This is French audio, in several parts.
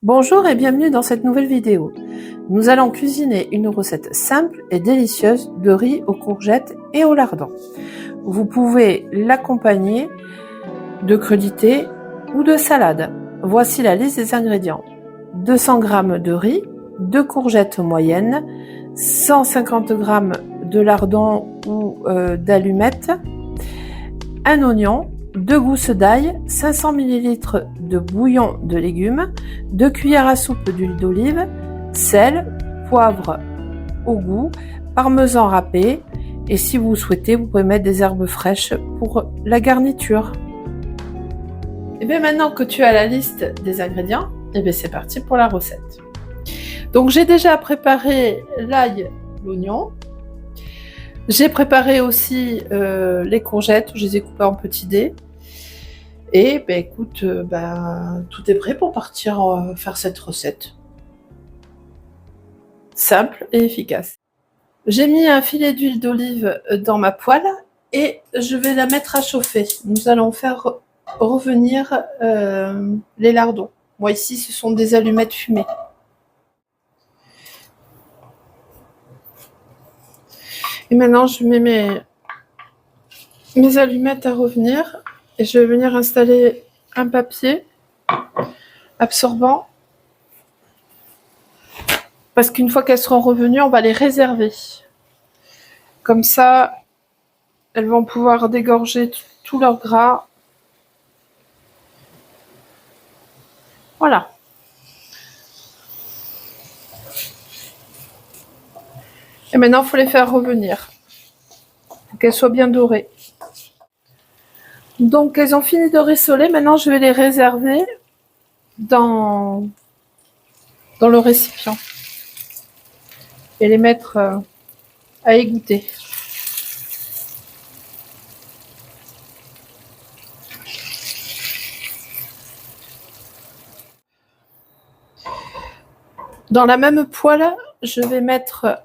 Bonjour et bienvenue dans cette nouvelle vidéo. Nous allons cuisiner une recette simple et délicieuse de riz aux courgettes et au lardon. Vous pouvez l'accompagner de crudités ou de salade. Voici la liste des ingrédients. 200 g de riz, 2 courgettes moyennes, 150 g de lardon ou d'allumettes, un oignon, 2 gousses d'ail, 500 ml de bouillon de légumes, 2 cuillères à soupe d'huile d'olive, sel, poivre au goût, parmesan râpé et si vous souhaitez, vous pouvez mettre des herbes fraîches pour la garniture. Et bien maintenant que tu as la liste des ingrédients, et bien c'est parti pour la recette. Donc j'ai déjà préparé l'ail, l'oignon. J'ai préparé aussi les courgettes, je les ai coupées en petits dés. Et ben écoute, tout est prêt pour partir faire cette recette. Simple et efficace. J'ai mis un filet d'huile d'olive dans ma poêle et je vais la mettre à chauffer. Nous allons faire revenir les lardons. Moi ici, ce sont des allumettes fumées. Et maintenant, je mets mes allumettes à revenir et je vais venir installer un papier absorbant parce qu'une fois qu'elles seront revenues, on va les réserver. Comme ça, elles vont pouvoir dégorger tout leur gras. Voilà. Et maintenant, il faut les faire revenir. Il faut qu'elles soient bien dorées. Donc, elles ont fini de rissoler. Maintenant, je vais les réserver dans le récipient. Et les mettre à égoutter. Dans la même poêle, je vais mettre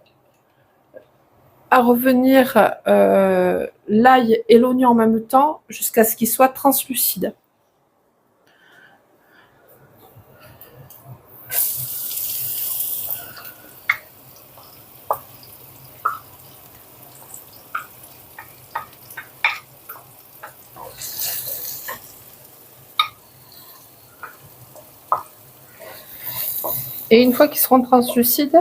à revenir l'ail et l'oignon en même temps jusqu'à ce qu'ils soient translucides. Et une fois qu'ils seront translucides,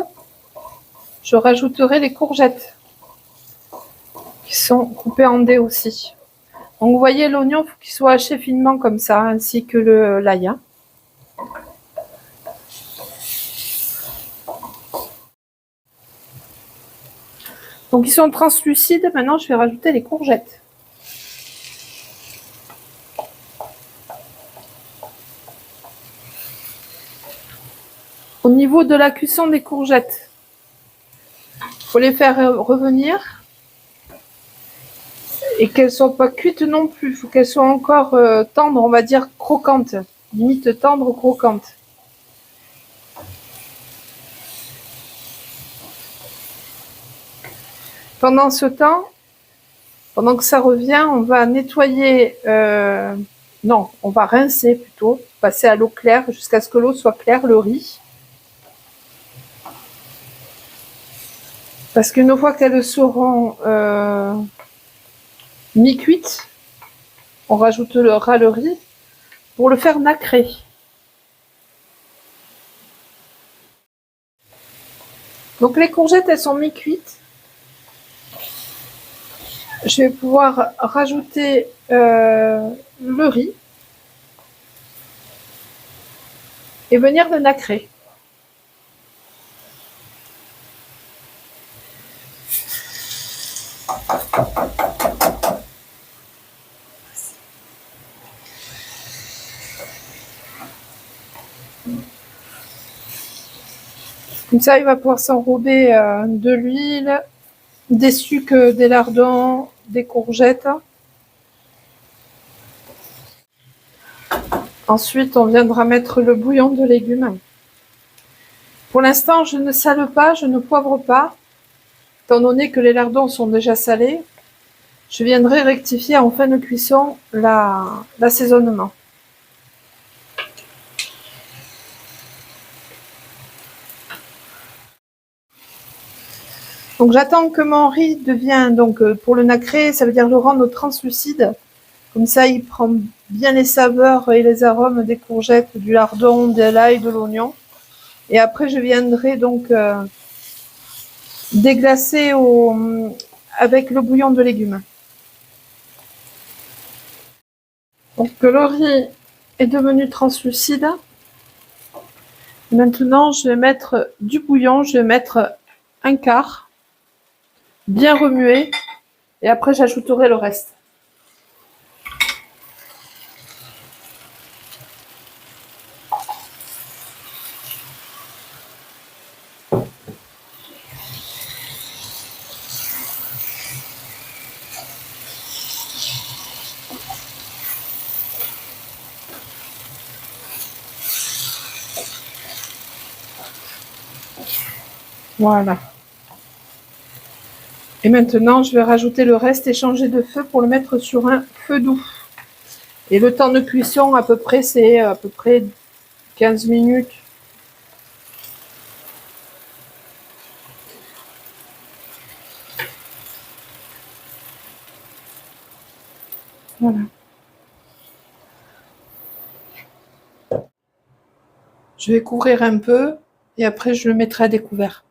je rajouterai les courgettes qui sont coupées en dés aussi. Donc vous voyez, l'oignon, il faut qu'il soit haché finement comme ça, ainsi que l'ail. Donc ils sont translucides, maintenant je vais rajouter les courgettes. Au niveau de la cuisson des courgettes, il faut les faire revenir et qu'elles ne soient pas cuites non plus. Il faut qu'elles soient encore tendres, on va dire croquantes, limite tendres, croquantes. Pendant ce temps, pendant que ça revient, on va nettoyer, non, on va rincer plutôt, passer à l'eau claire jusqu'à ce que l'eau soit claire, le riz. Parce qu'une fois qu'elles seront mi-cuites, on rajoutera le riz pour le faire nacrer. Donc les courgettes, elles sont mi-cuites. Je vais pouvoir rajouter le riz et venir le nacrer. Comme ça, il va pouvoir s'enrober de l'huile, des sucres, des lardons, des courgettes. Ensuite, on viendra mettre le bouillon de légumes. Pour l'instant, je ne sale pas, je ne poivre pas. Étant donné que les lardons sont déjà salés, je viendrai rectifier en fin de cuisson l'assaisonnement. Donc j'attends que mon riz devienne, donc pour le nacré, ça veut dire le rendre translucide. Comme ça, il prend bien les saveurs et les arômes des courgettes, du lardon, de l'ail, de l'oignon. Et après, je viendrai donc déglacer avec le bouillon de légumes. Donc le riz est devenu translucide. Maintenant, je vais mettre du bouillon, je vais mettre un quart, bien remuer, et après j'ajouterai le reste. Voilà. Et maintenant, je vais rajouter le reste et changer de feu pour le mettre sur un feu doux. Et le temps de cuisson, à peu près, c'est à peu près 15 minutes. Voilà. Je vais couvrir un peu et après je le mettrai à découvert.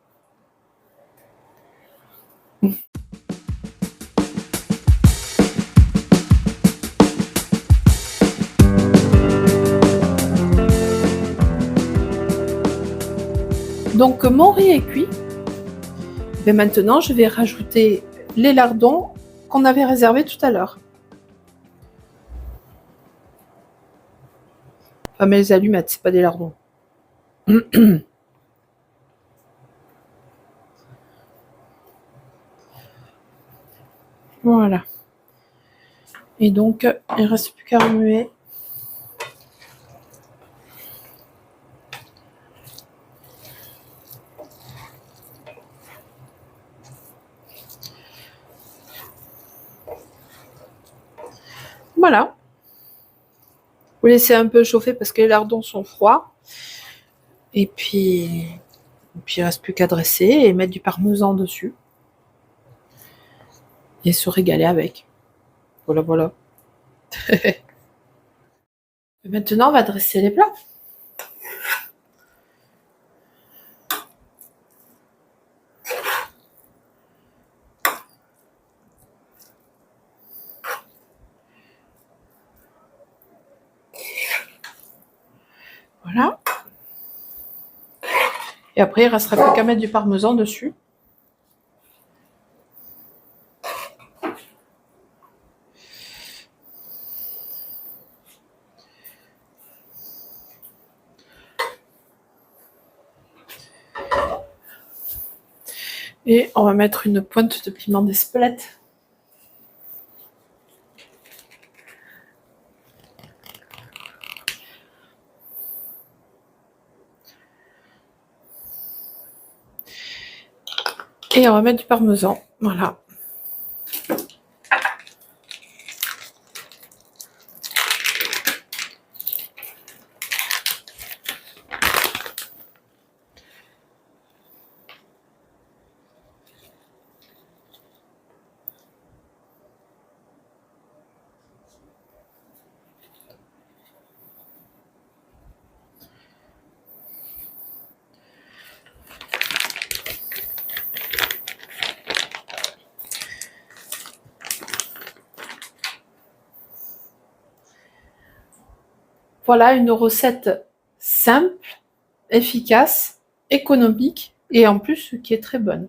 Donc mon riz est cuit. Et maintenant je vais rajouter les lardons qu'on avait réservés tout à l'heure. Enfin, mais les allumettes, c'est pas des lardons. Voilà. Et donc, il ne reste plus qu'à remuer. Voilà. Vous laissez un peu chauffer parce que les lardons sont froids. Et puis il ne reste plus qu'à dresser et mettre du parmesan dessus. Et se régaler avec. Voilà, voilà. Et maintenant, on va dresser les plats. Voilà. Et après, il ne restera plus qu'à mettre du parmesan dessus. Et on va mettre une pointe de piment d'Espelette. Et on va mettre du parmesan. Voilà. Voilà une recette simple, efficace, économique et en plus qui est très bonne.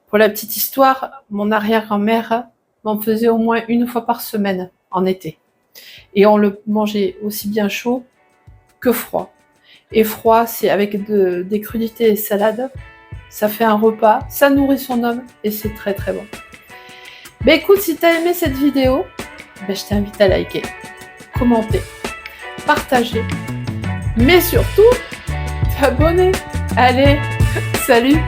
Pour la petite histoire, mon arrière-grand-mère m'en faisait au moins une fois par semaine en été. Et on le mangeait aussi bien chaud que froid. Et froid, c'est avec des crudités et salades. Ça fait un repas, ça nourrit son homme et c'est très très bon. Ben écoute, si tu as aimé cette vidéo, ben je t'invite à liker, commenter, partager, mais surtout t'abonner. Allez, salut!